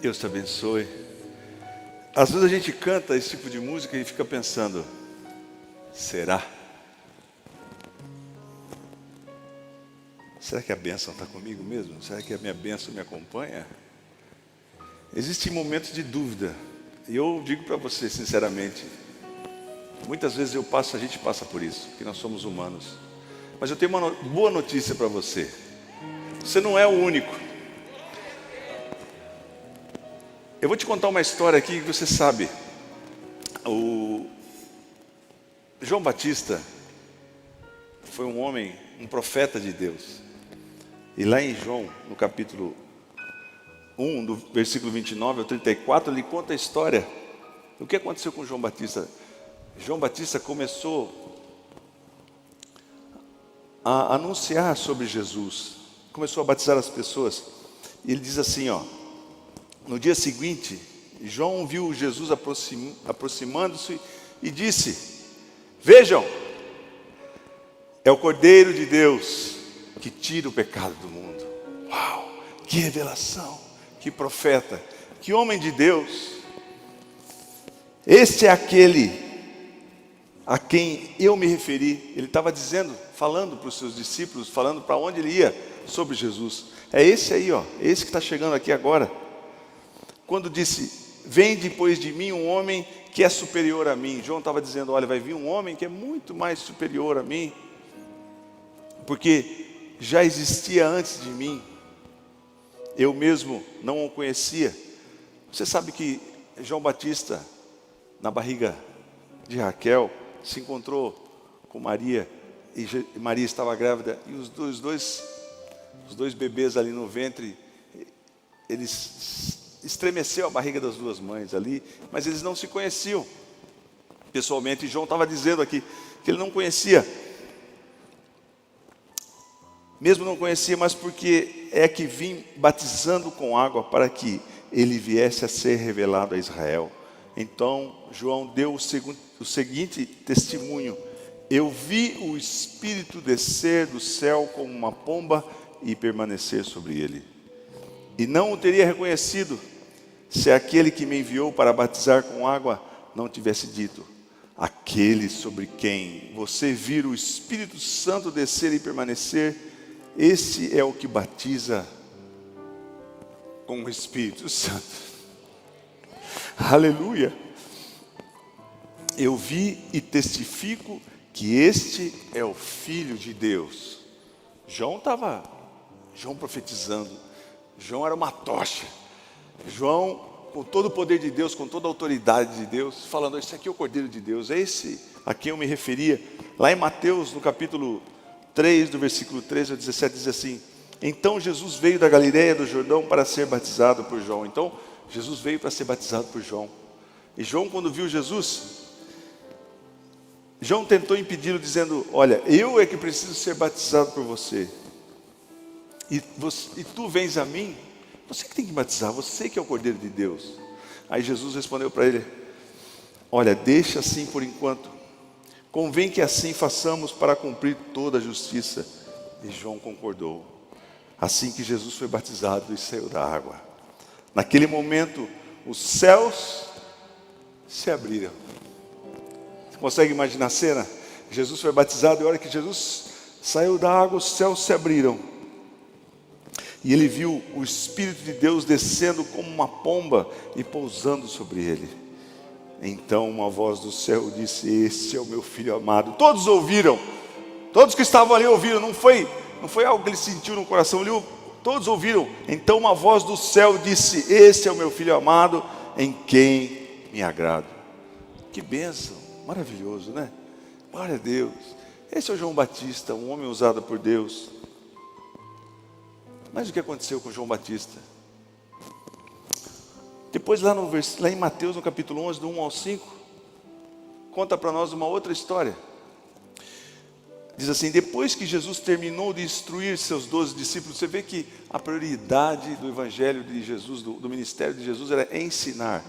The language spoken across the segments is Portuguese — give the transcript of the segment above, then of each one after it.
Deus te abençoe. Às vezes a gente canta esse tipo de música e fica pensando, será? Será que a bênção está comigo mesmo? Será que a minha bênção me acompanha? Existem momentos de dúvida. E eu digo para você sinceramente, muitas vezes a gente passa por isso, porque nós somos humanos. Mas eu tenho uma boa notícia para você. Você não é o único. Eu vou te contar uma história aqui que você sabe. O João Batista foi um homem, um profeta de Deus. E lá em João, no capítulo 1, do versículo 29 ao 34, ele conta a história. O que aconteceu com João Batista? João Batista começou a anunciar sobre Jesus. Começou a batizar as pessoas. E ele diz assim, no dia seguinte, João viu Jesus aproximando-se e disse, vejam, é o Cordeiro de Deus que tira o pecado do mundo. Uau, que revelação, que profeta, que homem de Deus. Este é aquele a quem eu me referi. Ele estava dizendo, falando para os seus discípulos, falando para onde ele ia sobre Jesus. É esse aí, esse que está chegando aqui agora. Quando disse, vem depois de mim um homem que é superior a mim. João estava dizendo, olha, vai vir um homem que é muito mais superior a mim, porque já existia antes de mim, eu mesmo não o conhecia. Você sabe que João Batista, na barriga de Raquel, se encontrou com Maria, e Maria estava grávida, e os dois bebês ali no ventre, eles estremeceu a barriga das duas mães ali, mas eles não se conheciam pessoalmente. E João estava dizendo aqui que ele não conhecia, mesmo não conhecia, mas porque é que vim batizando com água para que ele viesse a ser revelado a Israel. Então João deu o seguinte testemunho: eu vi o Espírito descer do céu como uma pomba e permanecer sobre ele, e não o teria reconhecido se aquele que me enviou para batizar com água não tivesse dito, aquele sobre quem você vir o Espírito Santo descer e permanecer, esse é o que batiza com o Espírito Santo. Aleluia. Eu vi e testifico que este é o Filho de Deus. João profetizando. João era uma tocha. João, com todo o poder de Deus, com toda a autoridade de Deus, falando, esse aqui é o Cordeiro de Deus, é esse a quem eu me referia. Lá em Mateus, no capítulo 3, do versículo 13 ao 17, diz assim, então Jesus veio da Galileia do Jordão para ser batizado por João. Então, Jesus veio para ser batizado por João. E João, quando viu Jesus, João tentou impedi-lo, dizendo, olha, eu é que preciso ser batizado por você. E tu vens a mim? Você que tem que batizar, você que é o Cordeiro de Deus. Aí Jesus respondeu para ele, olha, deixa assim por enquanto. Convém que assim façamos para cumprir toda a justiça. E João concordou. Assim que Jesus foi batizado e saiu da água, naquele momento os céus se abriram. Você consegue imaginar a cena? Jesus foi batizado e a hora que Jesus saiu da água, os céus se abriram. E ele viu o Espírito de Deus descendo como uma pomba e pousando sobre ele. Então uma voz do céu disse, esse é o meu Filho amado. Todos ouviram, todos que estavam ali ouviram, não foi algo que ele sentiu no coração, todos ouviram. Então uma voz do céu disse, esse é o meu Filho amado, em quem me agrado. Que bênção, maravilhoso, né? Glória a Deus. Esse é o João Batista, um homem usado por Deus. Mas o que aconteceu com João Batista? Depois lá em Mateus, no capítulo 11, do 1 ao 5, conta para nós uma outra história. Diz assim, depois que Jesus terminou de instruir seus 12 discípulos, você vê que a prioridade do evangelho de Jesus, do ministério de Jesus, era ensinar.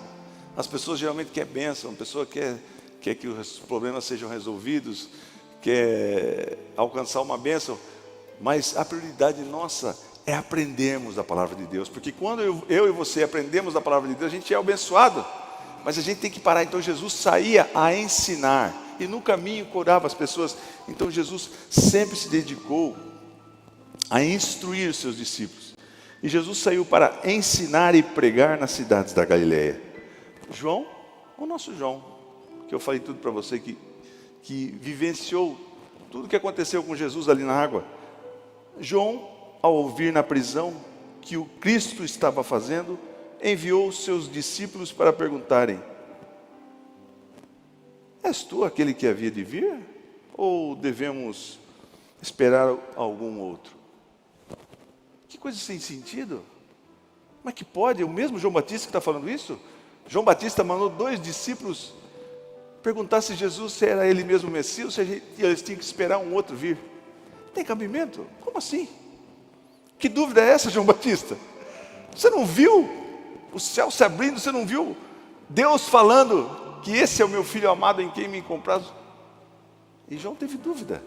As pessoas geralmente querem bênção, a pessoa quer que os problemas sejam resolvidos, quer alcançar uma bênção, mas a prioridade nossa é aprendermos da palavra de Deus, porque quando eu e você aprendemos da palavra de Deus, a gente é abençoado, mas a gente tem que parar. Então Jesus saía a ensinar, e no caminho curava as pessoas. Então Jesus sempre se dedicou a instruir os seus discípulos, e Jesus saiu para ensinar e pregar nas cidades da Galileia. João, o nosso João, que eu falei tudo para você, que vivenciou tudo que aconteceu com Jesus ali na água. João, ao ouvir na prisão que o Cristo estava fazendo, enviou os seus discípulos para perguntarem: és tu aquele que havia de vir? Ou devemos esperar algum outro? Que coisa sem sentido. Mas que pode? É o mesmo João Batista que está falando isso? João Batista mandou 2 discípulos perguntar se Jesus se era ele mesmo o Messias, ou se eles tinham que esperar um outro vir. Tem cabimento? Como assim? Que dúvida é essa, João Batista? Você não viu o céu se abrindo? Você não viu Deus falando que esse é o meu filho amado em quem me comprazo? E João teve dúvida.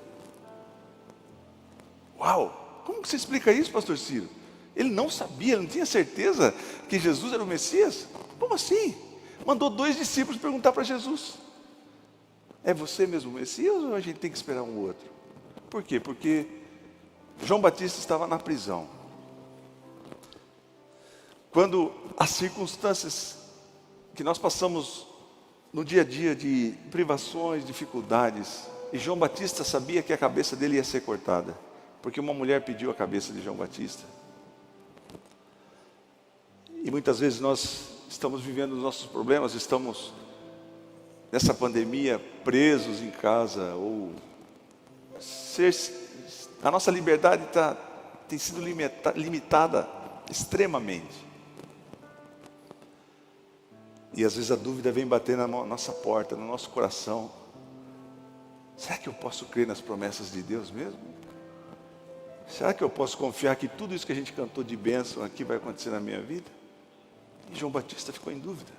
Uau! Como que você explica isso, pastor Ciro? Ele não sabia, ele não tinha certeza que Jesus era o Messias? Como assim? Mandou 2 discípulos perguntar para Jesus: é você mesmo o Messias, ou a gente tem que esperar um outro? Por quê? Porque João Batista estava na prisão. Quando as circunstâncias que nós passamos no dia a dia de privações, dificuldades, e João Batista sabia que a cabeça dele ia ser cortada, porque uma mulher pediu a cabeça de João Batista. E muitas vezes nós estamos vivendo os nossos problemas, estamos nessa pandemia presos em casa, ou a nossa liberdade tem sido limitada extremamente. E às vezes a dúvida vem bater na nossa porta, no nosso coração: será que eu posso crer nas promessas de Deus mesmo? Será que eu posso confiar que tudo isso que a gente cantou de bênção aqui vai acontecer na minha vida? E João Batista ficou em dúvida.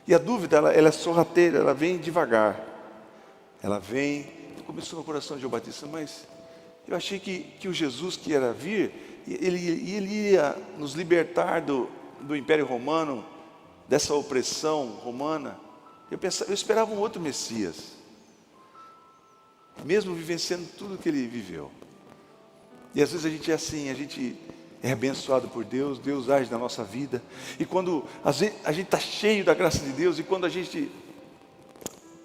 E a dúvida, ela é sorrateira, ela vem devagar. Ela começou no coração de João Batista: mas eu achei que o Jesus que ia vir, ele ia nos libertar do Império Romano, dessa opressão romana. Eu esperava um outro Messias, mesmo vivenciando tudo que ele viveu. E às vezes a gente é assim, a gente é abençoado por Deus, Deus age na nossa vida, e quando a gente está cheio da graça de Deus, e quando a gente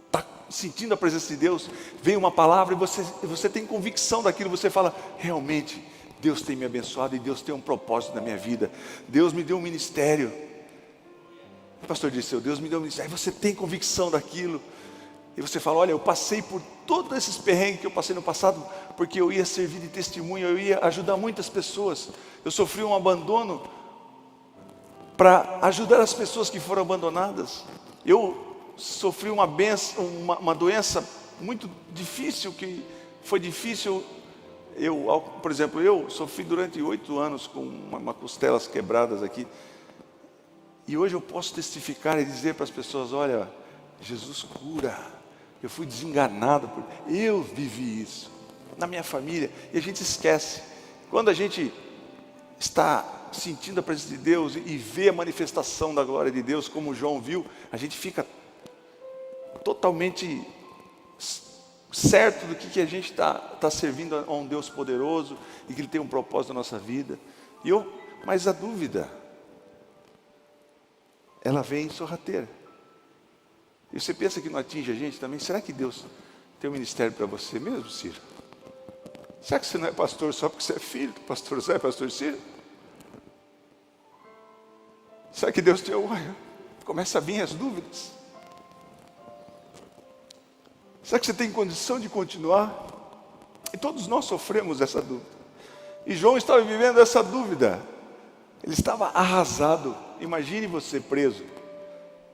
está sentindo a presença de Deus, vem uma palavra e você tem convicção daquilo, você fala: realmente Deus tem me abençoado, e Deus tem um propósito na minha vida, Deus me deu um ministério. O pastor disse: Deus me deu um ministério. Aí você tem convicção daquilo, e você fala: olha, eu passei por todos esses perrengues que eu passei no passado, porque eu ia servir de testemunho, eu ia ajudar muitas pessoas. Eu sofri um abandono para ajudar as pessoas que foram abandonadas. Eu sofri uma doença muito difícil, que foi difícil. Por exemplo, eu sofri durante 8 anos com uma costelas quebradas aqui. E hoje eu posso testificar e dizer para as pessoas: olha, Jesus cura. Eu fui desenganado, eu vivi isso na minha família. E a gente esquece. Quando a gente está sentindo a presença de Deus e vê a manifestação da glória de Deus, como João viu, a gente fica totalmente certo do que a gente está servindo a um Deus poderoso, e que Ele tem um propósito na nossa vida. Mas a dúvida, ela vem sorrateira. E você pensa que não atinge a gente também? Será que Deus tem um ministério para você mesmo, Ciro? Será que você não é pastor só porque você é filho do pastor Zé, pastor Ciro? Será que Deus tem... Começa a vir as dúvidas. Será que você tem condição de continuar? E todos nós sofremos essa dúvida. E João estava vivendo essa dúvida. Ele estava arrasado. Imagine você preso,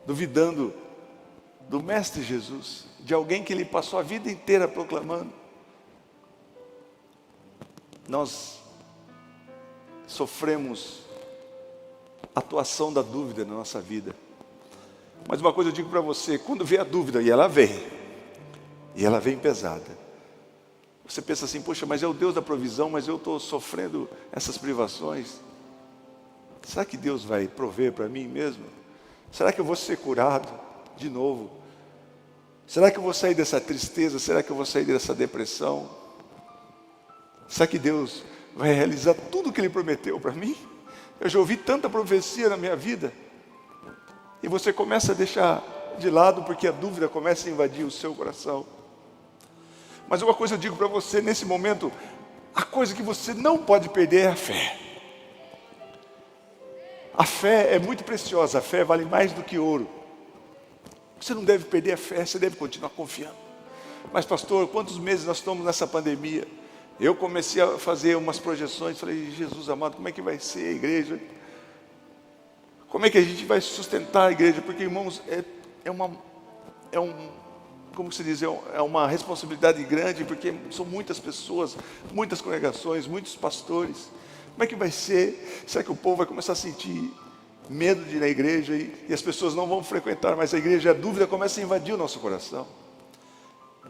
duvidando do Mestre Jesus, de alguém que ele passou a vida inteira proclamando. Nós sofremos a atuação da dúvida na nossa vida. Mas uma coisa eu digo para você: quando vê a dúvida, e ela vem pesada, Você pensa assim, poxa, mas é o Deus da provisão, mas eu estou sofrendo essas privações. Será que Deus vai prover para mim mesmo? Será que eu vou ser curado de novo? Será que eu vou sair dessa tristeza? Será que eu vou sair dessa depressão? Será que Deus vai realizar tudo o que Ele prometeu para mim? Eu já ouvi tanta profecia na minha vida. E você começa a deixar de lado porque a dúvida começa a invadir o seu coração. Mas uma coisa eu digo para você nesse momento, a coisa que você não pode perder é a fé. A fé é muito preciosa, a fé vale mais do que ouro. Você não deve perder a fé, você deve continuar confiando. Mas pastor, quantos meses nós estamos nessa pandemia? Eu comecei a fazer umas projeções, falei, Jesus amado, como é que vai ser a igreja? Como é que a gente vai sustentar a igreja? Porque, irmãos, como se diz, é uma responsabilidade grande, porque são muitas pessoas, muitas congregações, muitos pastores. Como é que vai ser? Será que o povo vai começar a sentir medo de ir na igreja e as pessoas não vão frequentar mais a igreja? A dúvida começa a invadir o nosso coração.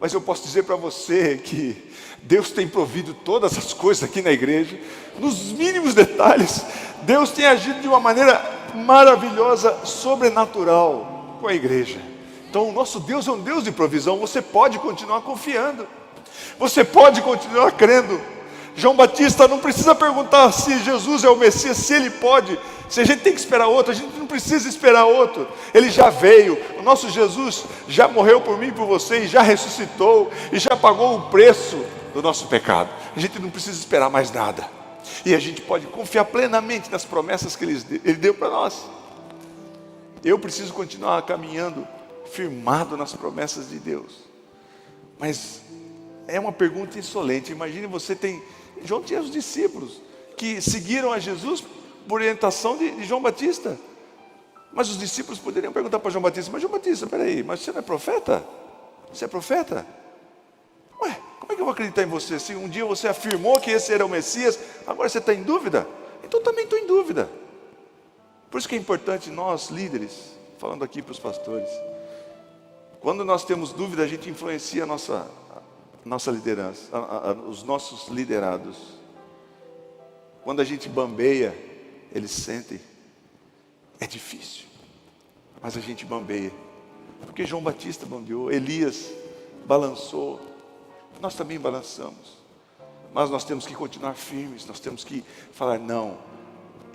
Mas eu posso dizer para você que Deus tem provido todas as coisas aqui na igreja, nos mínimos detalhes. Deus tem agido de uma maneira maravilhosa, sobrenatural com a igreja. Então o nosso Deus é um Deus de provisão. Você pode continuar confiando, você pode continuar crendo. João Batista não precisa perguntar se Jesus é o Messias, se ele pode. Se a gente tem que esperar outro, a gente não precisa esperar outro. Ele já veio, o nosso Jesus já morreu por mim e por você, e já ressuscitou, e já pagou o preço do nosso pecado. A gente não precisa esperar mais nada. E a gente pode confiar plenamente nas promessas que Ele deu para nós. Eu preciso continuar caminhando firmado nas promessas de Deus. Mas é uma pergunta insolente. Imagine, João tinha os discípulos que seguiram a Jesus por orientação de João Batista. Mas os discípulos poderiam perguntar para João Batista, mas João Batista, peraí, mas você não é profeta? Você é profeta? Ué, como é que eu vou acreditar em você? Se um dia você afirmou que esse era o Messias, agora você está em dúvida? Então eu também estou em dúvida. Por isso que é importante nós, líderes, falando aqui para os pastores, quando nós temos dúvida, a gente influencia a nossa liderança, os nossos liderados. Quando a gente bambeia, eles sentem. É difícil, mas a gente bambeia. Porque João Batista bambeou, Elias balançou, nós também balançamos. Mas nós temos que continuar firmes, nós temos que falar, não,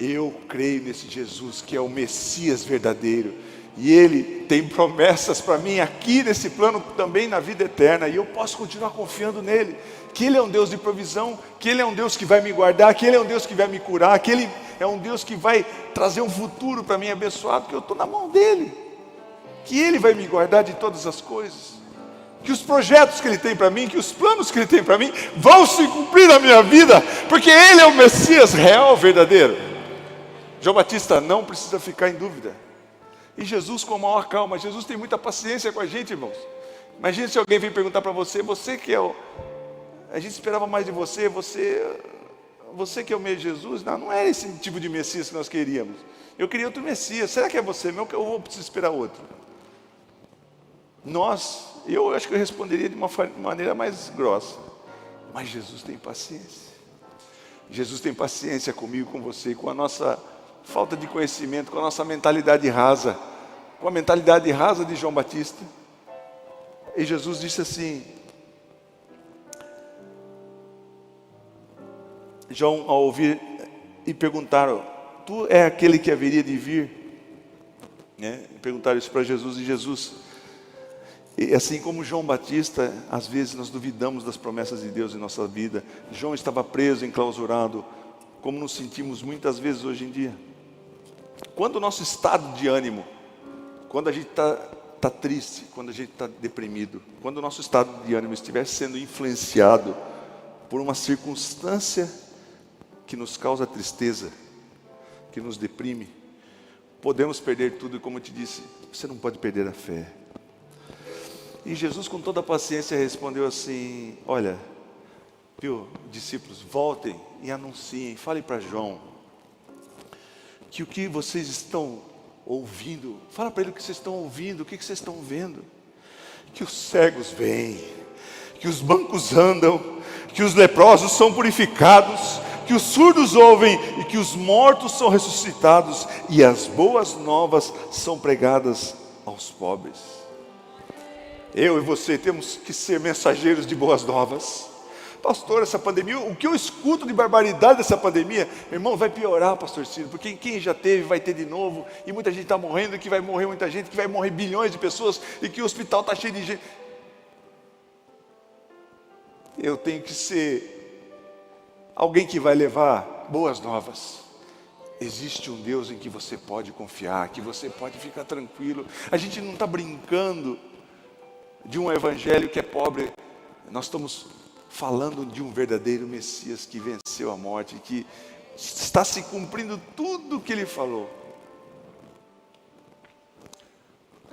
eu creio nesse Jesus que é o Messias verdadeiro. E Ele tem promessas para mim aqui nesse plano, também na vida eterna. E eu posso continuar confiando nele. Que Ele é um Deus de provisão, que Ele é um Deus que vai me guardar, que Ele é um Deus que vai me curar, que Ele é um Deus que vai trazer um futuro para mim abençoado, porque eu estou na mão dEle. Que Ele vai me guardar de todas as coisas. Que os projetos que Ele tem para mim, que os planos que Ele tem para mim, vão se cumprir na minha vida, porque Ele é o Messias real, verdadeiro. João Batista não precisa ficar em dúvida. E Jesus com a maior calma. Jesus tem muita paciência com a gente, irmãos. Imagina se alguém vem perguntar para você, você que é o... A gente esperava mais de você, você que é o meio de Jesus. Não é esse tipo de Messias que nós queríamos. Eu queria outro Messias. Será que é você mesmo que eu vou precisar esperar outro? Eu acho que eu responderia de uma maneira mais grossa. Mas Jesus tem paciência. Jesus tem paciência comigo, com você, com a nossa falta de conhecimento, com a nossa mentalidade rasa, com a mentalidade rasa de João Batista. E Jesus disse assim, João, ao ouvir, e perguntaram, tu é aquele que haveria de vir? Perguntaram isso para Jesus, e Jesus, e assim como João Batista, às vezes nós duvidamos das promessas de Deus em nossa vida. João estava preso, enclausurado, como nos sentimos muitas vezes hoje em dia. Quando o nosso estado de ânimo, quando a gente está triste, quando a gente está deprimido, quando o nosso estado de ânimo estiver sendo influenciado por uma circunstância que nos causa tristeza, que nos deprime, podemos perder tudo. E como eu te disse, você não pode perder a fé. E Jesus, com toda a paciência, respondeu assim, olha, discípulos, voltem e anunciem, falem para João, que o que vocês estão ouvindo, fala para ele o que vocês estão ouvindo, o que vocês estão vendo, que os cegos veem, que os mancos andam, que os leprosos são purificados, que os surdos ouvem e que os mortos são ressuscitados e as boas novas são pregadas aos pobres. Eu e você temos que ser mensageiros de boas novas. Pastor, essa pandemia, o que eu escuto de barbaridade dessa pandemia, meu irmão, vai piorar, pastor Ciro, porque quem já teve vai ter de novo, e muita gente está morrendo, e que vai morrer muita gente, que vai morrer bilhões de pessoas, e que o hospital está cheio de gente. Eu tenho que ser alguém que vai levar boas novas. Existe um Deus em que você pode confiar, que você pode ficar tranquilo. A gente não está brincando de um evangelho que é pobre. Nós estamos falando de um verdadeiro Messias que venceu a morte, que está se cumprindo tudo o que ele falou.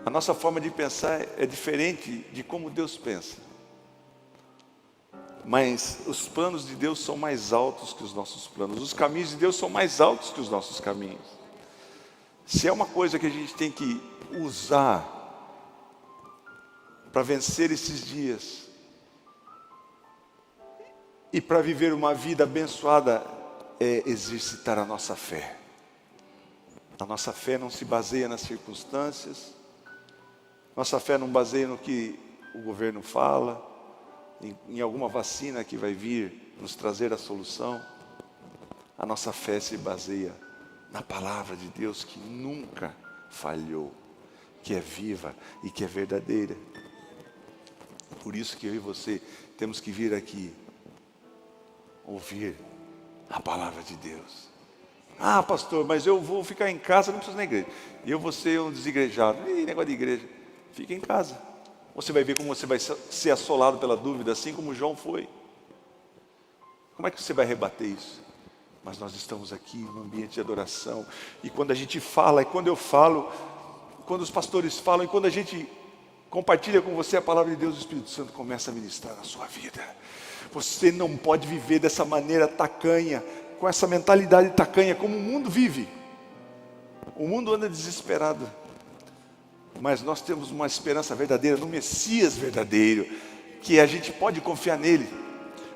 A nossa forma de pensar é diferente de como Deus pensa. Mas os planos de Deus são mais altos que os nossos planos. Os caminhos de Deus são mais altos que os nossos caminhos. Se é uma coisa que a gente tem que usar para vencer esses dias e para viver uma vida abençoada, é exercitar a nossa fé. A nossa fé não se baseia nas circunstâncias. Nossa fé não baseia no que o governo fala, em alguma vacina que vai vir nos trazer a solução. A nossa fé se baseia na palavra de Deus que nunca falhou, que é viva e que é verdadeira. Por isso que eu e você temos que vir aqui ouvir a palavra de Deus. Ah, pastor, mas eu vou ficar em casa, não preciso na igreja. Eu vou ser um desigrejado. Ih, negócio de igreja. Fica em casa. Você vai ver como você vai ser assolado pela dúvida, assim como João foi. Como é que você vai rebater isso? Mas nós estamos aqui num ambiente de adoração. E quando a gente fala, e quando eu falo, quando os pastores falam, e quando a gente compartilha com você a palavra de Deus, o Espírito Santo começa a ministrar na sua vida. Você não pode viver dessa maneira tacanha, com essa mentalidade tacanha, como o mundo vive. O mundo anda desesperado. Mas nós temos uma esperança verdadeira no Messias verdadeiro, que a gente pode confiar nele.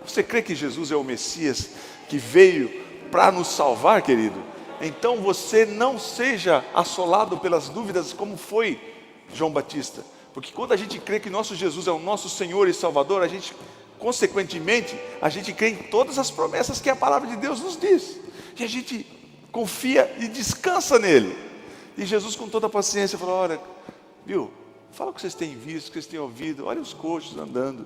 Você crê que Jesus é o Messias que veio para nos salvar, querido? Então você não seja assolado pelas dúvidas como foi João Batista. Porque quando a gente crê que nosso Jesus é o nosso Senhor e Salvador, a gente, consequentemente, a gente crê em todas as promessas que a palavra de Deus nos diz. E a gente confia e descansa nele. E Jesus, com toda a paciência, falou: olha, viu, fala o que vocês têm visto, o que vocês têm ouvido. Olha os coxos andando.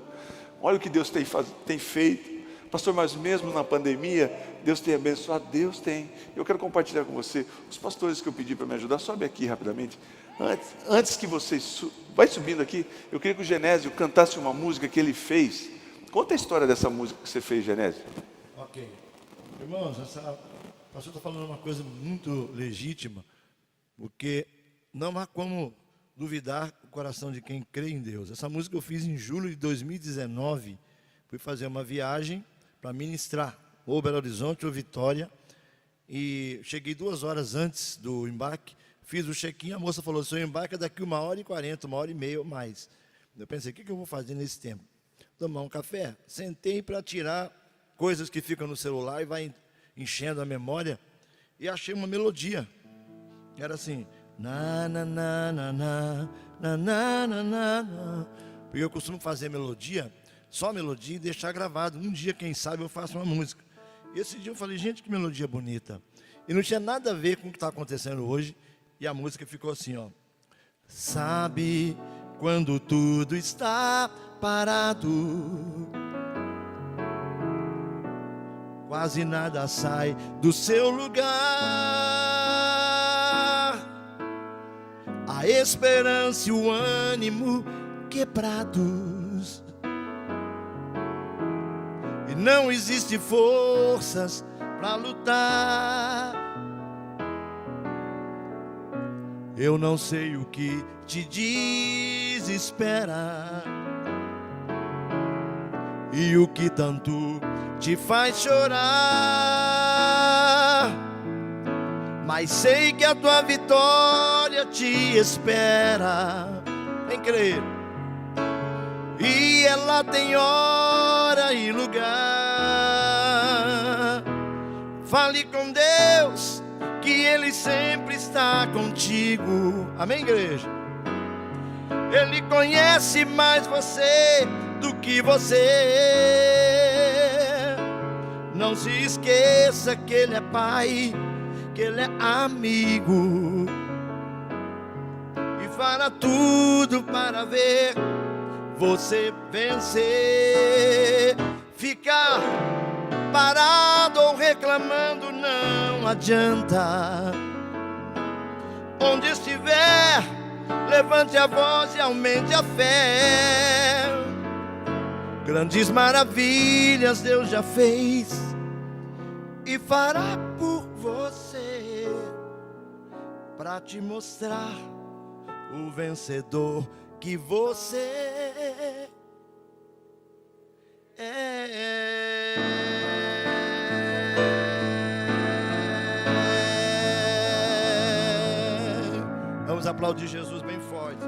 Olha o que Deus tem feito. Pastor, mas mesmo na pandemia, Deus tem abençoado? Deus tem. Eu quero compartilhar com você. Os pastores que eu pedi para me ajudar, sobe aqui rapidamente. Antes que vocês... Vai subindo aqui. Eu queria que o Genésio cantasse uma música que ele fez. Conta a história dessa música que você fez, Genésio. Ok. Irmãos, o pastor está falando uma coisa muito legítima, porque não há como duvidar o coração de quem crê em Deus. Essa música eu fiz em julho de 2019. Fui fazer uma viagem para ministrar, ou Belo Horizonte ou Vitória, e cheguei 2 horas antes do embarque, fiz o check-in, a moça falou: seu embarque é daqui 1h40, 1h30 ou mais. Eu pensei, o que eu vou fazer nesse tempo? Tomar um café. Sentei para tirar coisas que ficam no celular e vai enchendo a memória, e achei uma melodia. Era assim, na na na na na na na na na. Porque eu costumo fazer melodia, só melodia, e deixar gravado. Um dia, quem sabe, eu faço uma música. E esse dia eu falei: gente, que melodia bonita. E não tinha nada a ver com o que está acontecendo hoje. E a música ficou assim, ó. Sabe quando tudo está parado, quase nada sai do seu lugar, a esperança e o ânimo quebrados, e não existe forças para lutar. Eu não sei o que te desespera e o que tanto te faz chorar, mas sei que a tua vitória te espera. Vem crer. e ela tem hora e lugar. Fale com Deus, que Ele sempre está contigo. Amém, igreja? Ele conhece mais você do que você. Não se esqueça que Ele é Pai, que Ele é amigo, e fará tudo para ver você vencer. Ficar parado ou reclamando não adianta. Onde estiver, levante a voz e aumente a fé. Grandes maravilhas Deus já fez e fará por você, para te mostrar o vencedor que você é. Vamos aplaudir Jesus bem forte.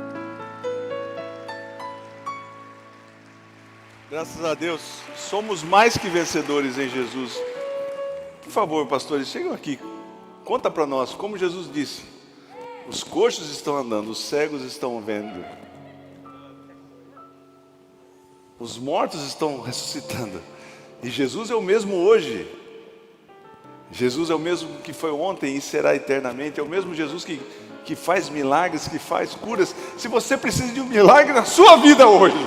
Graças a Deus, somos mais que vencedores em Jesus. Por favor, pastores, chegam aqui. Conta para nós, como Jesus disse: os coxos estão andando, os cegos estão vendo, os mortos estão ressuscitando. E Jesus é o mesmo hoje. Jesus é o mesmo que foi ontem e será eternamente. É o mesmo Jesus que faz milagres, que faz curas. Se você precisa de um milagre na sua vida hoje,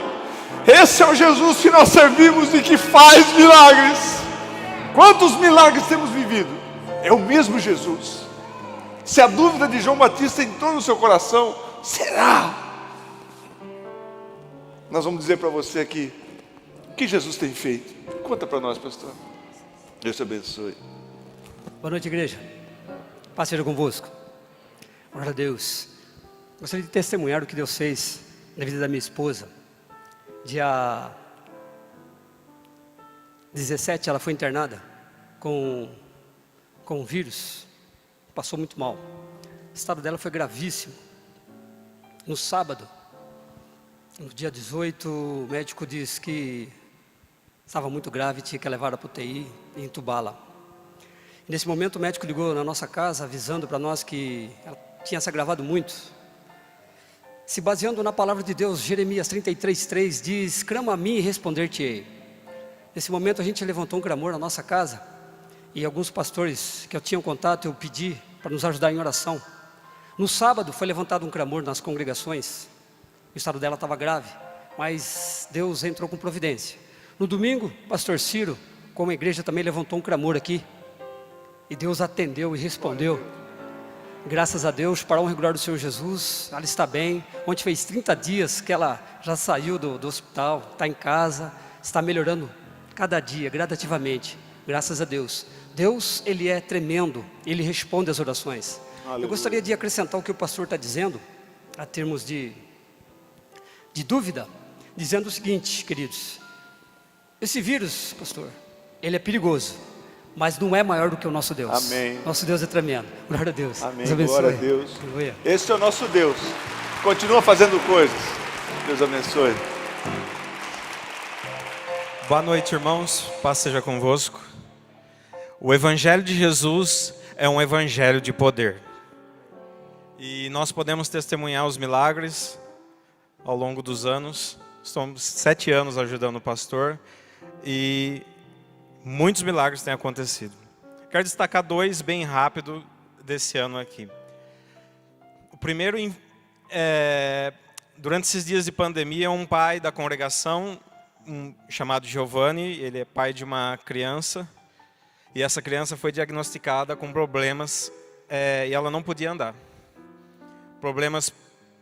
esse é o Jesus que nós servimos e que faz milagres. Quantos milagres temos vivido? É o mesmo Jesus. Se a dúvida de João Batista entrou no seu coração, será? Nós vamos dizer para você aqui o que Jesus tem feito. Conta para nós, pastor. Deus te abençoe. Boa noite, igreja. Paz seja convosco. Glória a Deus. Gostaria de testemunhar o que Deus fez na vida da minha esposa. Dia 17 ela foi internada com um vírus. Passou muito mal. O estado dela foi gravíssimo. No sábado, no dia 18, o médico disse que estava muito grave, tinha que levar para a UTI e entubá-la. Nesse momento o médico ligou na nossa casa, avisando para nós que ela tinha se agravado muito. Se baseando na palavra de Deus, Jeremias 33:3 diz: clama a mim e responder-te-ei. Nesse momento a gente levantou um clamor na nossa casa, e alguns pastores que eu tinha contato, eu pedi para nos ajudar em oração. No sábado foi levantado um clamor nas congregações. O estado dela estava grave, mas Deus entrou com providência. No domingo, o pastor Ciro, como a igreja, também levantou um clamor aqui, e Deus atendeu e respondeu. Graças a Deus, para a honra e glória do Senhor Jesus, ela está bem. Ontem fez 30 dias que ela já saiu do hospital, está em casa, está melhorando cada dia, gradativamente. Graças a Deus. Deus, Ele é tremendo, Ele responde às orações. Aleluia. Eu gostaria de acrescentar o que o pastor está dizendo, a termos de dúvida, dizendo o seguinte, queridos: esse vírus, pastor, ele é perigoso, mas não é maior do que o nosso Deus. Amém. Nosso Deus é tremendo. Glória a Deus. Amém. Deus abençoe. Glória a Deus. Aleluia. Esse é o nosso Deus. Continua fazendo coisas. Deus abençoe. Boa noite, irmãos. Paz seja convosco. O Evangelho de Jesus é um Evangelho de poder. E nós podemos testemunhar os milagres ao longo dos anos. Estamos 7 anos ajudando o pastor e muitos milagres têm acontecido. Quero destacar 2 bem rápido desse ano aqui. O primeiro, durante esses dias de pandemia, um pai da congregação, chamado Giovanni, ele é pai de uma criança, e essa criança foi diagnosticada com problemas e ela não podia andar. Problemas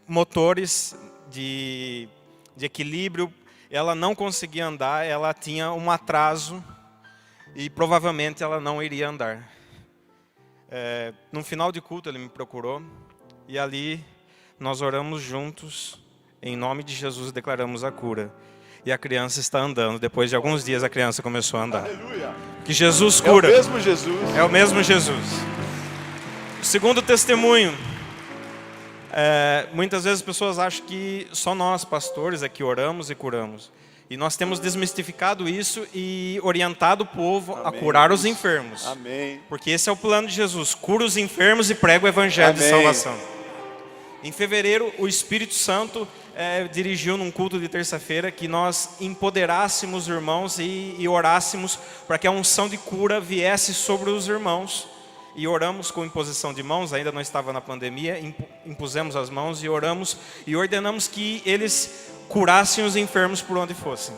motores, de equilíbrio, ela não conseguia andar, ela tinha um atraso e provavelmente ela não iria andar. No final de culto ele me procurou e ali nós oramos juntos, em nome de Jesus declaramos a cura. E a criança está andando, depois de alguns dias a criança começou a andar. Aleluia. Que Jesus cura. É o mesmo Jesus. É o mesmo Jesus. O segundo testemunho Muitas vezes as pessoas acham que só nós, pastores, é que oramos e curamos. E nós temos desmistificado isso e orientado o povo a curar os enfermos. Amém. Porque esse é o plano de Jesus: cura os enfermos e prega o evangelho de salvação. Em fevereiro, o Espírito Santo dirigiu num culto de terça-feira que nós empoderássemos os irmãos e orássemos para que a unção de cura viesse sobre os irmãos. E oramos com imposição de mãos, ainda não estava na pandemia, impusemos as mãos e oramos e ordenamos que eles curassem os enfermos por onde fossem.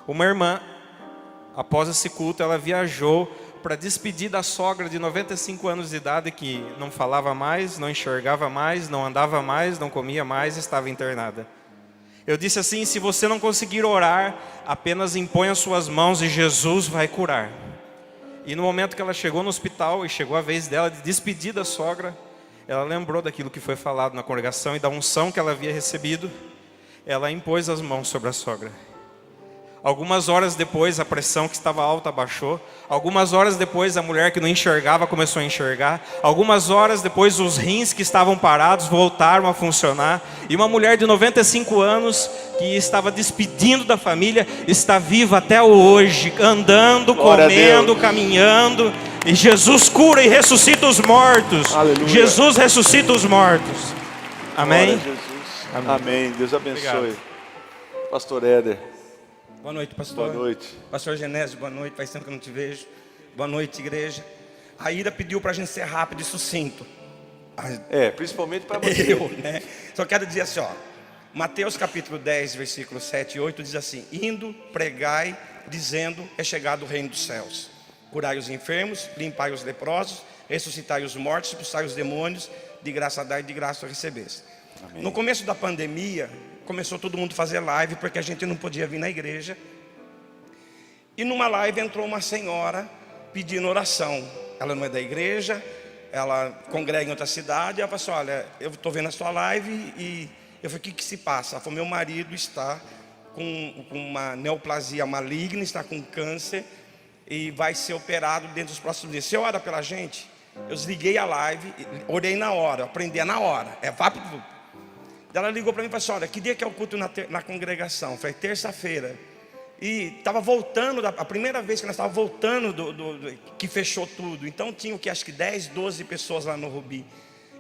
Uma irmã, após esse culto, ela viajou para despedir da sogra de 95 anos de idade, que não falava mais, não enxergava mais, não andava mais, não comia mais, estava internada. Eu disse assim: se você não conseguir orar, apenas impõe as suas mãos e Jesus vai curar. E no momento que ela chegou no hospital e chegou a vez dela de despedir da sogra, ela lembrou daquilo que foi falado na congregação e da unção que ela havia recebido. Ela impôs as mãos sobre a sogra. Algumas horas depois, a pressão que estava alta abaixou. Algumas horas depois, a mulher que não enxergava começou a enxergar. Algumas horas depois, os rins que estavam parados voltaram a funcionar. E uma mulher de 95 anos, que estava despedindo da família, está viva até hoje, andando, Glória comendo, caminhando. E Jesus cura e ressuscita os mortos. Aleluia. Jesus ressuscita os mortos. Amém? Glória a Jesus. Amém. Amém. Deus abençoe. Obrigado. Pastor Éder, Boa noite, pastor. boa noite. Pastor Genésio, boa noite. Faz tempo que eu não te vejo. Boa noite, igreja. A Ira pediu para a gente ser rápido e sucinto. Principalmente para você. Eu, né? Só quero dizer assim, ó. Mateus capítulo 10, versículos 7 e 8 diz assim: indo, pregai, dizendo, é chegado o reino dos céus. Curai os enfermos, limpai os leprosos, ressuscitai os mortos, expulsai os demônios, de graça dai, de graça recebeste. Amém. No começo da pandemia, começou todo mundo a fazer live, porque a gente não podia vir na igreja. E numa live entrou uma senhora pedindo oração. Ela não é da igreja, ela congrega em outra cidade. Ela falou assim: olha, eu estou vendo a sua live. E eu falei: o que se passa? Ela falou: meu marido está com uma neoplasia maligna, está com câncer e vai ser operado dentro dos próximos dias. Você ora pela gente? Eu desliguei a live, orei na hora, aprendi na hora, é rápido. Ela ligou para mim e falou assim: olha, que dia que é o culto na congregação? Eu falei: terça-feira. E estava voltando, a primeira vez que nós estávamos voltando que fechou tudo. Então tinha o que, acho que 10, 12 pessoas lá no Rubi.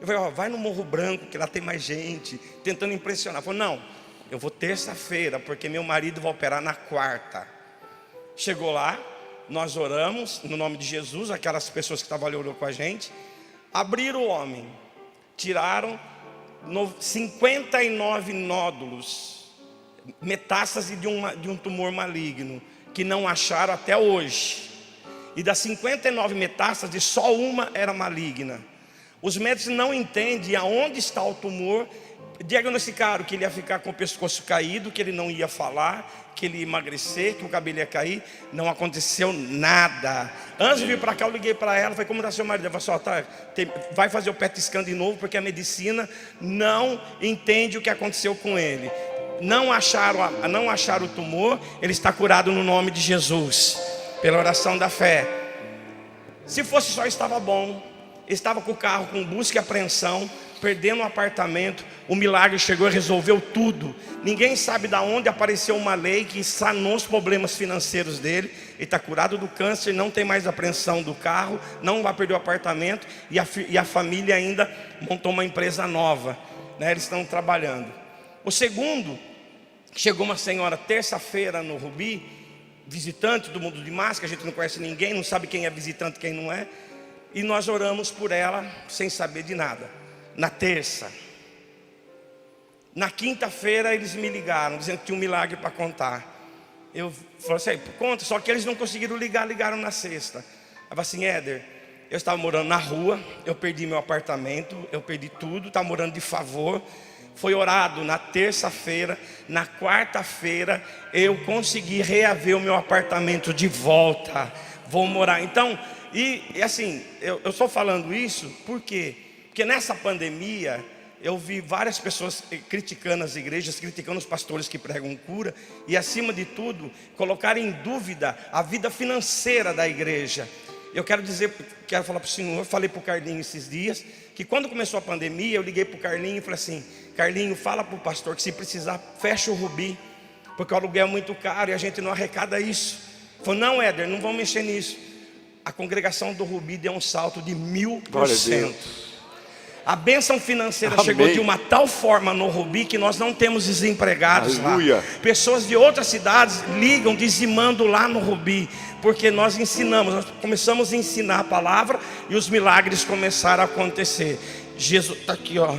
Eu falei: ó, vai no Morro Branco, que lá tem mais gente, tentando impressionar. Eu falei: não, eu vou terça-feira, porque meu marido vai operar na quarta. Chegou lá, nós oramos no nome de Jesus. Aquelas pessoas que estavam ali orou com a gente. Abriram o homem, tiraram 59 nódulos, metástase de um tumor maligno, que não acharam até hoje. E das 59 metástases, só uma era maligna. Os médicos não entendem aonde está o tumor. Diagnosticaram que ele ia ficar com o pescoço caído, que ele não ia falar, que ele ia emagrecer, que o cabelo ia cair. Não aconteceu nada. Antes de vir para cá, eu liguei para ela, falei: como está seu marido? Ela falou assim: vai fazer o PET scan de novo, porque a medicina não entende o que aconteceu com ele. Não acharam o tumor. Ele está curado no nome de Jesus, pela oração da fé. Se fosse só, estava bom. Estava com o carro com busca e apreensão, perdendo o apartamento. O milagre chegou e resolveu tudo. Ninguém sabe de onde apareceu uma lei que sanou os problemas financeiros dele. Ele está curado do câncer, não tem mais apreensão do carro, não vai perder o apartamento. E a família ainda montou uma empresa nova, né? Eles estão trabalhando. O segundo, chegou uma senhora terça-feira no Rubi, visitante do mundo de máscara. A gente não conhece ninguém, não sabe quem é visitante, quem não é. E nós oramos por ela sem saber de nada. Na terça. Na quinta-feira eles me ligaram, dizendo que tinha um milagre para contar. Eu falei assim: conta. Só que eles não conseguiram ligar, ligaram na sexta. Eu falei assim: Éder, eu estava morando na rua, eu perdi meu apartamento, eu perdi tudo, estava morando de favor. Foi orado na terça-feira, na quarta-feira eu consegui reaver o meu apartamento de volta. Vou morar. Então, e assim, eu estou falando isso por quê? Porque nessa pandemia eu vi várias pessoas criticando as igrejas, criticando os pastores que pregam cura, e acima de tudo, colocar em dúvida a vida financeira da igreja. Eu quero falar para o senhor, falei para o Carlinhos esses dias, que quando começou a pandemia, eu liguei para o Carlinho e falei assim: Carlinho, fala para o pastor que se precisar, fecha o Rubi, porque o aluguel é muito caro e a gente não arrecada isso. Ele falou: não, Éder, não vamos mexer nisso. A congregação do Rubi deu um salto de 1000%. A bênção financeira Amém. chegou de uma tal forma no Rubi que nós não temos desempregados Aleluia. lá. Pessoas de outras cidades ligam dizimando lá no Rubi, porque nós ensinamos, nós começamos a ensinar a palavra e os milagres começaram a acontecer. Jesus está aqui, ó.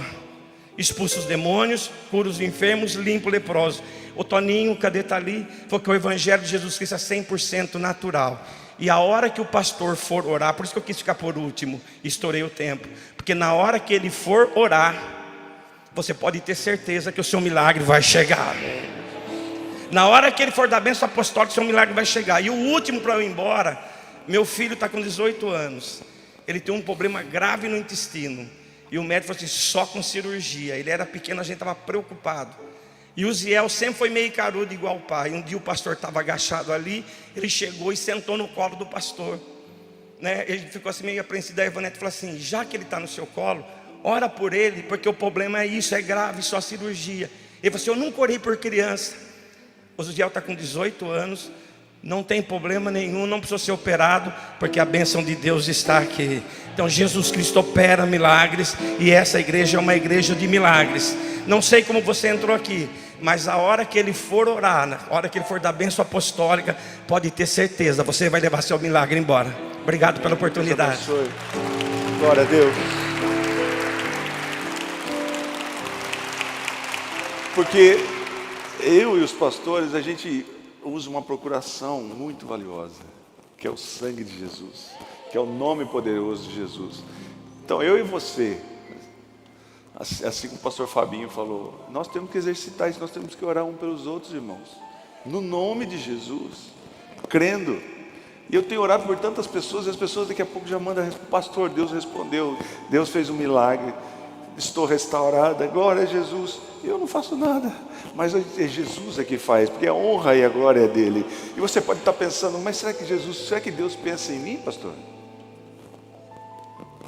Expulsa os demônios, cura os enfermos, limpa o leproso. O Toninho, cadê tá ali? Falou que o evangelho de Jesus Cristo é 100% natural. E a hora que o pastor for orar, por isso que eu quis ficar por último, estourei o tempo, porque na hora que ele for orar, você pode ter certeza que o seu milagre vai chegar. Na hora que ele for dar bênção apostólica, o seu milagre vai chegar. E o último para eu ir embora, meu filho está com 18 anos, ele tem um problema grave no intestino, e o médico falou assim: só com cirurgia. Ele era pequeno, a gente estava preocupado. E o Ziel sempre foi meio carudo igual o pai. Um dia o pastor estava agachado ali, ele chegou e sentou no colo do pastor, né? Ele ficou assim meio apreensivo. A Ivanete falou assim: já que ele está no seu colo, ora por ele, porque o problema é isso, é grave, só cirurgia. Ele falou assim: eu nunca orei por criança. O Ziel está com 18 anos, não tem problema nenhum, não precisa ser operado, porque a bênção de Deus está aqui. Então Jesus Cristo opera milagres, e essa igreja é uma igreja de milagres. Não sei como você entrou aqui, mas a hora que ele for orar, na hora que ele for dar bênção apostólica, pode ter certeza, você vai levar seu milagre embora. Obrigado pela oportunidade. Deus abençoe. Glória a Deus. Porque eu e os pastores, a gente usa uma procuração muito valiosa, que é o sangue de Jesus, que é o nome poderoso de Jesus. Então eu e você, assim como o pastor Fabinho falou, nós temos que exercitar isso, nós temos que orar um pelos outros, irmãos, no nome de Jesus, crendo. E eu tenho orado por tantas pessoas, e as pessoas daqui a pouco já mandam: pastor, Deus respondeu, Deus fez um milagre, estou restaurada, glória a Jesus. Eu não faço nada, mas é Jesus que faz, porque a honra e a glória é dele. E você pode estar pensando: mas será que Deus pensa em mim, pastor?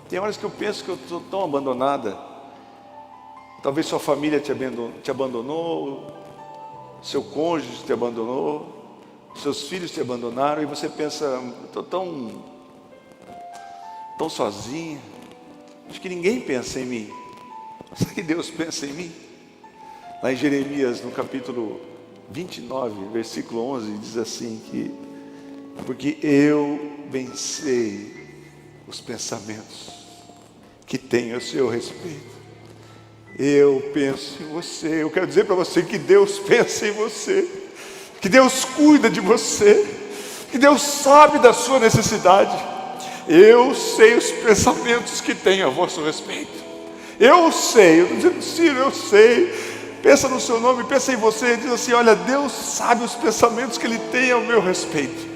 Tem horas que eu penso que eu estou tão abandonada. Talvez sua família te abandonou, seu cônjuge te abandonou, seus filhos te abandonaram, e você pensa: estou tão sozinha, acho que ninguém pensa em mim. Será que Deus pensa em mim? Lá em Jeremias, no capítulo 29, versículo 11, diz assim que: porque eu bem sei os pensamentos que tenho a seu respeito. Eu penso em você. Eu quero dizer para você que Deus pensa em você, que Deus cuida de você, que Deus sabe da sua necessidade. Eu sei os pensamentos que tenho a vosso respeito. Eu sei, eu estou dizendo: Ciro, eu sei. Pensa no seu nome, pensa em você, diz assim: olha, Deus sabe os pensamentos que Ele tem ao meu respeito.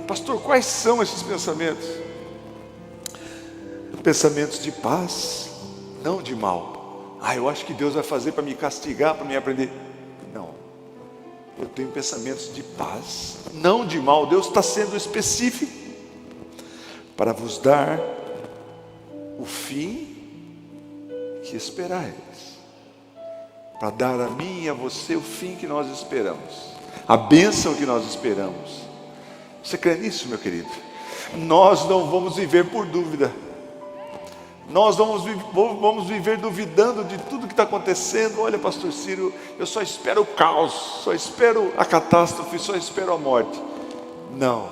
Pastor, quais são esses pensamentos? Pensamentos de paz, não de mal. Eu acho que Deus vai fazer para me castigar, para me aprender. Não, eu tenho pensamentos de paz, não de mal. Deus está sendo específico, para vos dar o fim que esperais, para dar a mim e a você o fim que nós esperamos, a bênção que nós esperamos. Você crê nisso, meu querido? Nós não vamos viver por dúvida. Nós vamos viver duvidando de tudo que está acontecendo. Olha, pastor Ciro, eu só espero o caos, só espero a catástrofe, só espero a morte. Não.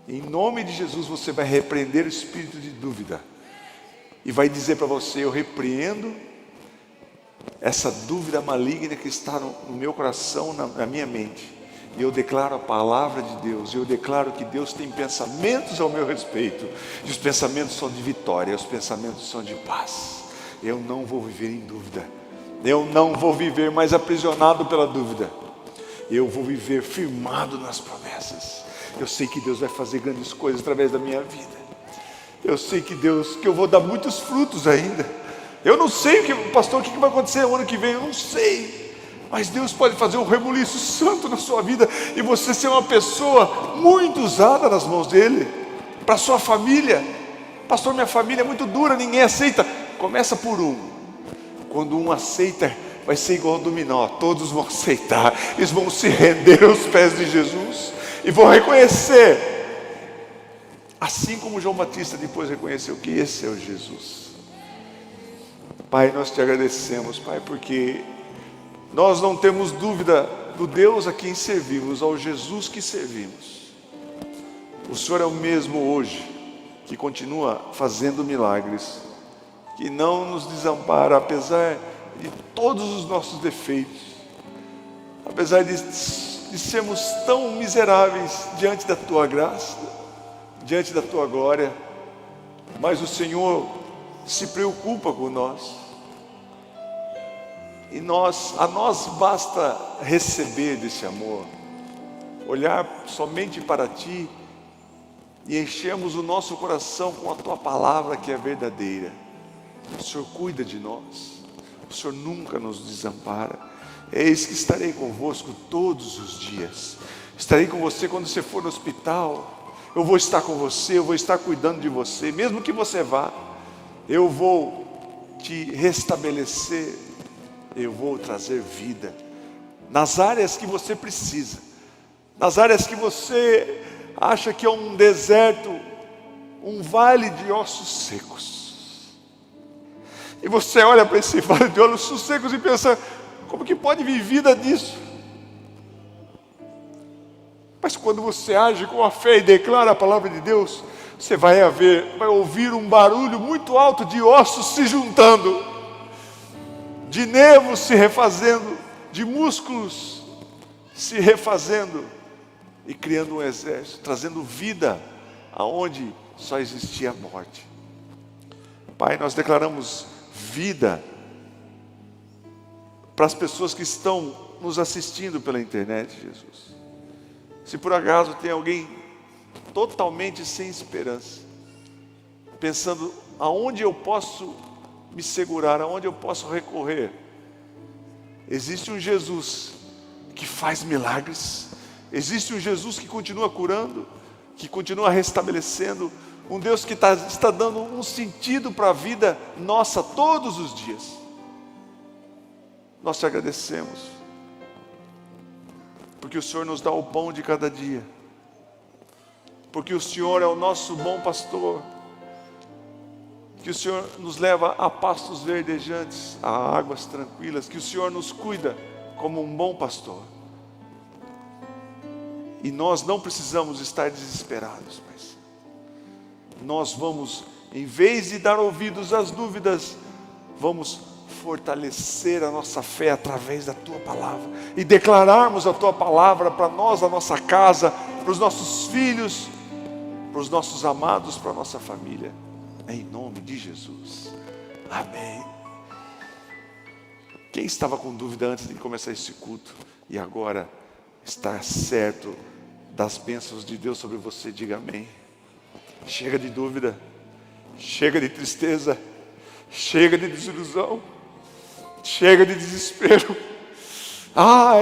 Em nome de Jesus você vai repreender o espírito de dúvida, e vai dizer para você: eu repreendo essa dúvida maligna que está no meu coração, na minha mente. E eu declaro a palavra de Deus, eu declaro que Deus tem pensamentos ao meu respeito, e os pensamentos são de vitória, os pensamentos são de paz. Eu não vou viver em dúvida, eu não vou viver mais aprisionado pela dúvida, eu vou viver firmado nas promessas. Eu sei que Deus vai fazer grandes coisas através da minha vida. Eu sei que eu vou dar muitos frutos ainda. Eu não sei, pastor, o que vai acontecer no ano que vem, eu não sei. Mas Deus pode fazer um rebuliço santo na sua vida, e você ser uma pessoa muito usada nas mãos dele, para a sua família. Pastor, minha família é muito dura, ninguém aceita. Começa por um. Quando um aceita, vai ser igual ao dominó, todos vão aceitar, eles vão se render aos pés de Jesus e vão reconhecer, assim como João Batista depois reconheceu que esse é o Jesus. Pai, nós te agradecemos, Pai, porque nós não temos dúvida do Deus a quem servimos, ao Jesus que servimos. O Senhor é o mesmo hoje, que continua fazendo milagres, que não nos desampara, apesar de todos os nossos defeitos, apesar de sermos tão miseráveis diante da Tua graça, diante da Tua glória, mas o Senhor se preocupa com nós, e a nós basta receber desse amor, olhar somente para Ti e enchermos o nosso coração com a Tua palavra que é verdadeira. O Senhor cuida de nós, o Senhor nunca nos desampara. Eis que estarei convosco todos os dias, estarei com você quando você for no hospital, eu vou estar com você, eu vou estar cuidando de você, mesmo que você vá, eu vou te restabelecer, eu vou trazer vida, nas áreas que você precisa, nas áreas que você acha que é um deserto, um vale de ossos secos, e você olha para esse vale de ossos secos e pensa, como que pode vir vida disso? Mas quando você age com a fé e declara a palavra de Deus, você vai ouvir um barulho muito alto de ossos se juntando, de nervos se refazendo, de músculos se refazendo e criando um exército, trazendo vida aonde só existia morte. Pai, nós declaramos vida para as pessoas que estão nos assistindo pela internet, Jesus. Se por acaso tem alguém totalmente sem esperança, pensando aonde eu posso me segurar, aonde eu posso recorrer, existe um Jesus que faz milagres, existe um Jesus que continua curando, que continua restabelecendo, um Deus que está dando um sentido para a vida nossa todos os dias. Nós te agradecemos, porque o Senhor nos dá o pão de cada dia, porque o Senhor é o nosso bom pastor, que o Senhor nos leva a pastos verdejantes, a águas tranquilas, que o Senhor nos cuida como um bom pastor, e nós não precisamos estar desesperados, mas nós vamos, em vez de dar ouvidos às dúvidas, vamos fortalecer a nossa fé através da Tua palavra, e declararmos a Tua palavra para nós, a nossa casa, para os nossos filhos, para os nossos amados, para a nossa família, em nome de Jesus, amém. Quem estava com dúvida antes de começar esse culto, e agora está certo das bênçãos de Deus sobre você, diga amém. Chega de dúvida, chega de tristeza, chega de desilusão, chega de desespero.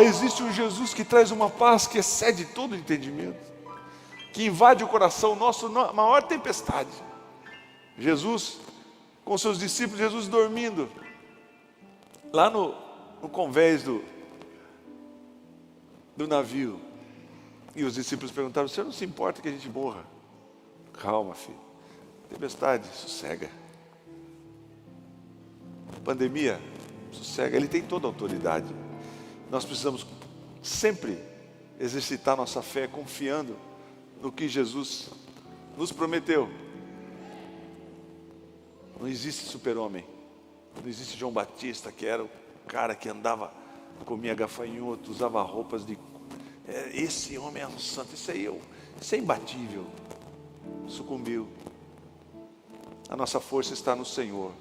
Existe um Jesus que traz uma paz que excede todo entendimento, que invade o coração nosso na maior tempestade. Jesus, com seus discípulos, Jesus dormindo, lá no convés do navio, e os discípulos perguntaram, o Senhor não se importa que a gente morra? Calma, filho, tempestade, sossega. Pandemia, sossega, Ele tem toda a autoridade. Nós precisamos sempre exercitar nossa fé, confiando no que Jesus nos prometeu. Não existe super-homem, não existe João Batista, que era o cara que andava, comia gafanhoto, usava roupas de... Esse homem é um santo, isso é imbatível. Sucumbiu. A nossa força está no Senhor.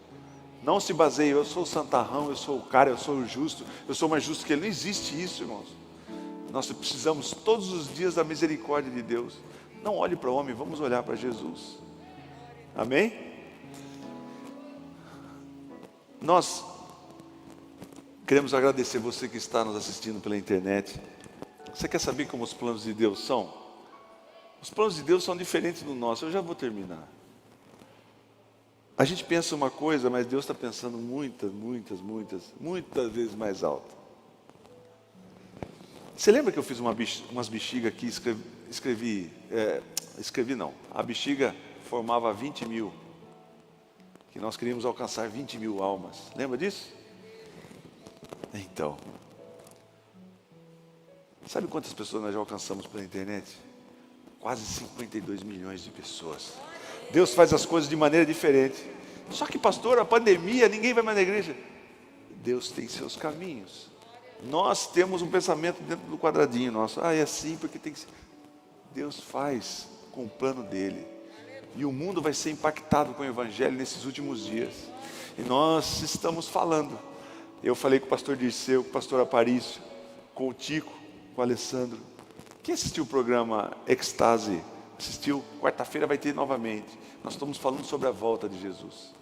Não se baseie, eu sou o santarrão, eu sou o cara, eu sou o justo, eu sou mais justo que ele. Não existe isso, irmãos. Nós precisamos todos os dias da misericórdia de Deus. Não olhe para o homem, vamos olhar para Jesus. Amém? Nós queremos agradecer você que está nos assistindo pela internet. Você quer saber como os planos de Deus são? Os planos de Deus são diferentes do nosso. Eu já vou terminar. A gente pensa uma coisa, mas Deus está pensando muitas vezes mais alto. Você lembra que eu fiz umas bexigas aqui, escrevi não, a bexiga formava 20 mil, que nós queríamos alcançar 20 mil almas, lembra disso? Então, sabe quantas pessoas nós já alcançamos pela internet? Quase 52 milhões de pessoas. Deus faz as coisas de maneira diferente. Só que, pastor, a pandemia, ninguém vai mais na igreja. Deus tem seus caminhos. Nós temos um pensamento dentro do quadradinho nosso. É assim porque tem que ser. Deus faz com o plano dele. E o mundo vai ser impactado com o evangelho nesses últimos dias. E nós estamos falando. Eu falei com o pastor Dirceu, com o pastor Aparício, com o Tico, com o Alessandro. Quem assistiu o programa Extase? Assistiu? Quarta-feira vai ter novamente. Nós estamos falando sobre a volta de Jesus.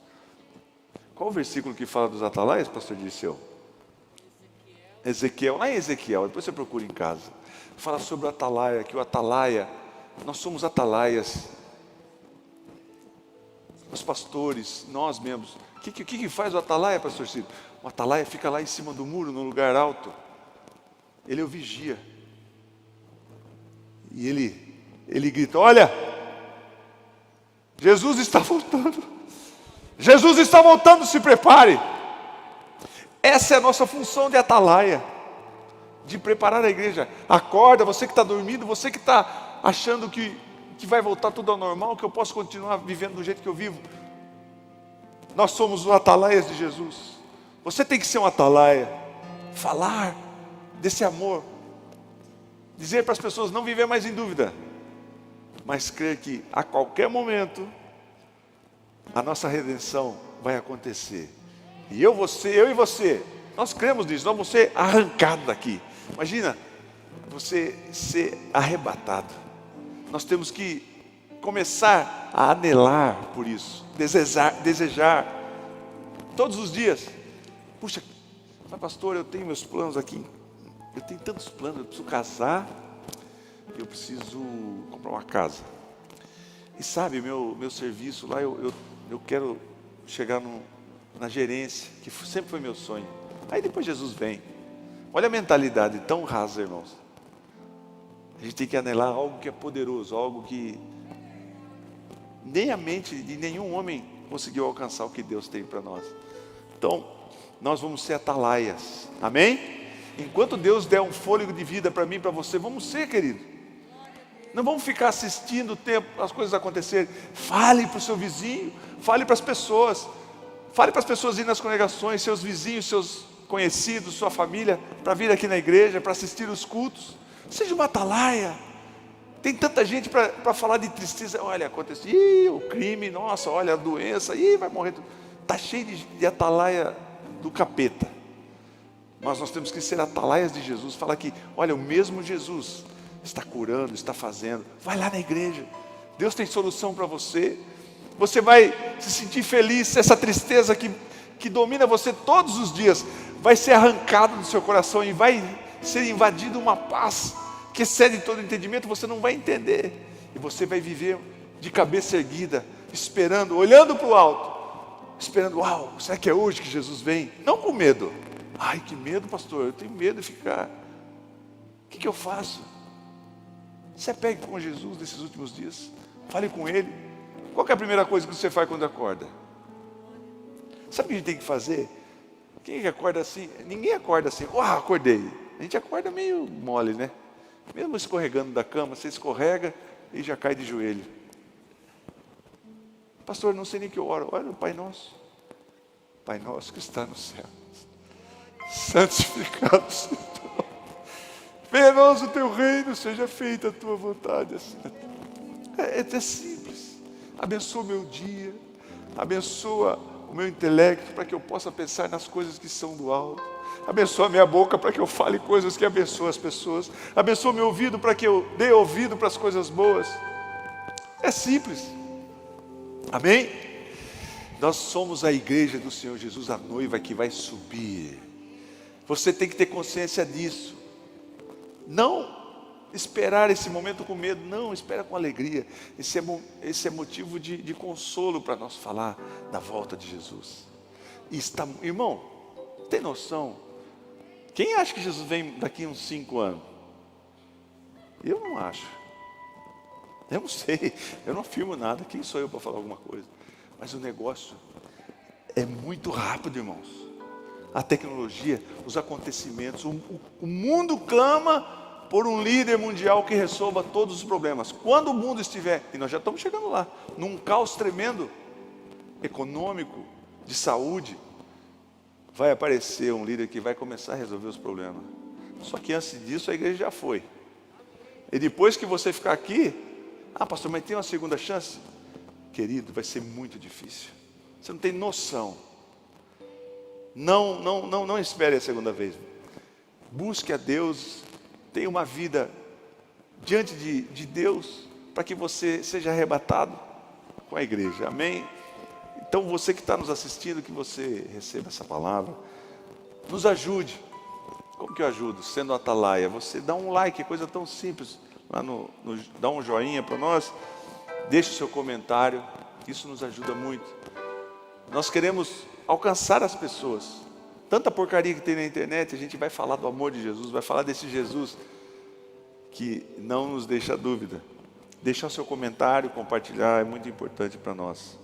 Qual o versículo que fala dos atalaias, pastor Dirceu? Ezequiel, lá em Ezequiel, depois você procura em casa. Fala sobre o atalaia, que o atalaia, nós somos atalaias. Os pastores, nós mesmos. O que faz o atalaia, pastor Ciro? O atalaia fica lá em cima do muro, num lugar alto. Ele é o vigia. E ele grita, olha, Jesus está voltando. Jesus está voltando, se prepare. Essa é a nossa função de atalaia, de preparar a igreja. Acorda, você que está dormindo, você que está achando que vai voltar tudo ao normal, que eu posso continuar vivendo do jeito que eu vivo. Nós somos os atalaias de Jesus. Você tem que ser um atalaia, falar desse amor, dizer para as pessoas não viver mais em dúvida, mas crer que a qualquer momento a nossa redenção vai acontecer. E eu e você, nós cremos nisso, nós vamos ser arrancados daqui. Imagina, você ser arrebatado. Nós temos que começar a anelar por isso, desejar todos os dias. Puxa, mas pastor, eu tenho meus planos aqui, eu tenho tantos planos, eu preciso casar, eu preciso comprar uma casa. E sabe, meu serviço lá, eu quero chegar na gerência, que sempre foi meu sonho. Aí depois Jesus vem. Olha a mentalidade tão rasa, irmãos. A gente tem que anelar algo que é poderoso, algo que nem a mente de nenhum homem conseguiu alcançar o que Deus tem para nós. Então, nós vamos ser atalaias, amém? Enquanto Deus der um fôlego de vida para mim e para você, vamos ser, querido. Não vamos ficar assistindo o tempo, as coisas acontecerem. Fale para o seu vizinho, fale para as pessoas. Fale para as pessoas ir nas congregações, seus vizinhos, seus conhecidos, sua família, para vir aqui na igreja, para assistir os cultos. Seja uma atalaia. Tem tanta gente para falar de tristeza. Olha, aconteceu, o crime, nossa, olha a doença, vai morrer. Está cheio de atalaia do capeta. Mas nós temos que ser atalaias de Jesus. Fala que, olha, o mesmo Jesus está curando, está fazendo. Vai lá na igreja. Deus tem solução para você. Você vai se sentir feliz. Essa tristeza que domina você todos os dias vai ser arrancada do seu coração e vai ser invadida uma paz que excede todo entendimento. Você não vai entender. E você vai viver de cabeça erguida, esperando, olhando para o alto, esperando, uau, será que é hoje que Jesus vem? Não com medo. Ai, que medo, pastor, eu tenho medo de ficar. O que eu faço? Se apegue com Jesus nesses últimos dias. Fale com Ele. Qual que é a primeira coisa que você faz quando acorda? Sabe o que a gente tem que fazer? Quem que acorda assim? Ninguém acorda assim, acordei. A gente acorda meio mole, né? Mesmo escorregando da cama, você escorrega e já cai de joelho. Pastor, não sei nem que eu oro. Olha o Pai Nosso. Pai Nosso que está no céu. Santificado seja o teu nome. Venha a nós o teu reino, seja feita a tua vontade. É simples. Abençoa o meu dia. Abençoa o meu intelecto para que eu possa pensar nas coisas que são do alto. Abençoa a minha boca para que eu fale coisas que abençoam as pessoas. Abençoa o meu ouvido para que eu dê ouvido para as coisas boas. É simples. Amém? Nós somos a igreja do Senhor Jesus, a noiva que vai subir. Você tem que ter consciência disso. Não esperar esse momento com medo. Não, espera com alegria. Esse é motivo de consolo para nós falar da volta de Jesus. Irmão, tem noção? Quem acha que Jesus vem daqui a uns 5 anos? Eu não acho. Eu não sei, eu não afirmo nada. Quem sou eu para falar alguma coisa? Mas o negócio é muito rápido, irmãos. A tecnologia, os acontecimentos, o mundo clama por um líder mundial que resolva todos os problemas. Quando o mundo estiver, e nós já estamos chegando lá, num caos tremendo, econômico, de saúde, vai aparecer um líder que vai começar a resolver os problemas. Só que antes disso a igreja já foi. E depois que você ficar aqui, pastor, mas tem uma segunda chance? Querido, vai ser muito difícil. Você não tem noção. Não espere a segunda vez. Busque a Deus, tenha uma vida diante de Deus, para que você seja arrebatado com a igreja. Amém? Então você que está nos assistindo, que você receba essa palavra, nos ajude. Como que eu ajudo? Sendo atalaia. Você dá um like, coisa tão simples. Lá dá um joinha para nós. Deixe o seu comentário. Isso nos ajuda muito. Nós queremos alcançar as pessoas. Tanta porcaria que tem na internet, a gente vai falar do amor de Jesus, vai falar desse Jesus que não nos deixa dúvida. Deixar o seu comentário, compartilhar, é muito importante para nós.